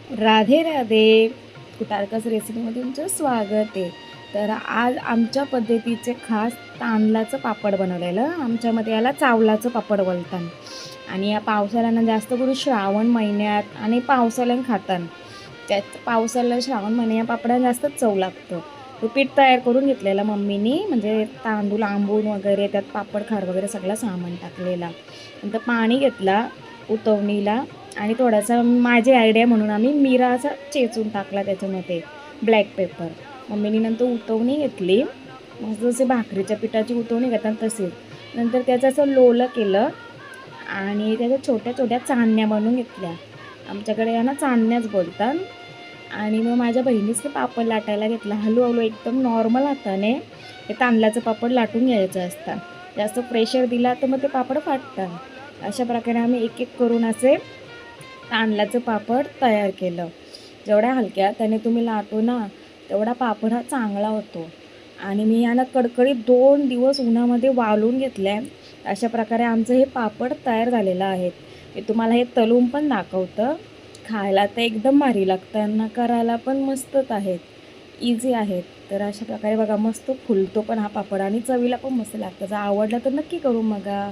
राधे राधे. कुटारकस रेसिपीमध्ये तुमचं स्वागत आहे. तर आज आमच्या पद्धतीचे खास तांदळाचं पापड बनवलेलं. आमच्यामध्ये याला चावलाचं पापड बोलतात आणि या पावसाळ्यानं जास्त करून श्रावण महिन्यात आणि पावसाळ्यात खातात. त्यात पावसाळ्याला श्रावण महिन्यात या पापडाला जास्त चव लागतं. ते पीठ तयार करून घेतलेलं मम्मीनी, म्हणजे तांदूळ आंबून वगैरे त्यात पापड खार वगैरे सगळं सामान टाकलेला. नंतर पाणी घेतला उतवणीला आणि थोडासा माझी आयडिया म्हणून आम्ही मिरा असा चेचून टाकला त्याच्यामध्ये, ब्लॅक पेपर. मम्मीनी नंतर उतवणी घेतली, मग जसे भाकरीच्या पिठाची उतवणी घेतात तसेच. नंतर त्याचं असं लोलं केलं आणि त्याच्या छोट्या छोट्या चांदण्या बनवून घेतल्या. आमच्याकडे यांना चांदण्याच बोलतात. आणि मग माझ्या बहिणीच ते पापड लाटायला घेतला. हळूहळू एकदम नॉर्मल हाताने हे तांदळाचं पापड लाटून घ्यायचं असतं. जास्त प्रेशर दिला तर मग ते पापड फाटतात. अशा प्रकारे आम्ही एक एक करून असे तांदळाचं पापड तयार केलं. जेवढ्या हलक्या त्याने तुम्ही लाटू ना तेवढा पापड हा चांगला होतो. आणि मी याला कडकडीत 2 दिवस उन्हामध्ये वाळून घेतले. अशा प्रकारे आमचं हे पापड तयार झालेलं आहे. मी तुम्हाला हे तळून पण दाखवतं. खायला तर एकदम भारी लागतं आणि करायला पण मस्तच आहेत, इझी आहेत. तर अशा प्रकारे बघा मस्त फुलतो पण हा पापड आणि चवीला पण मस्त लागतं. जर आवडला तर नक्की करून बघा.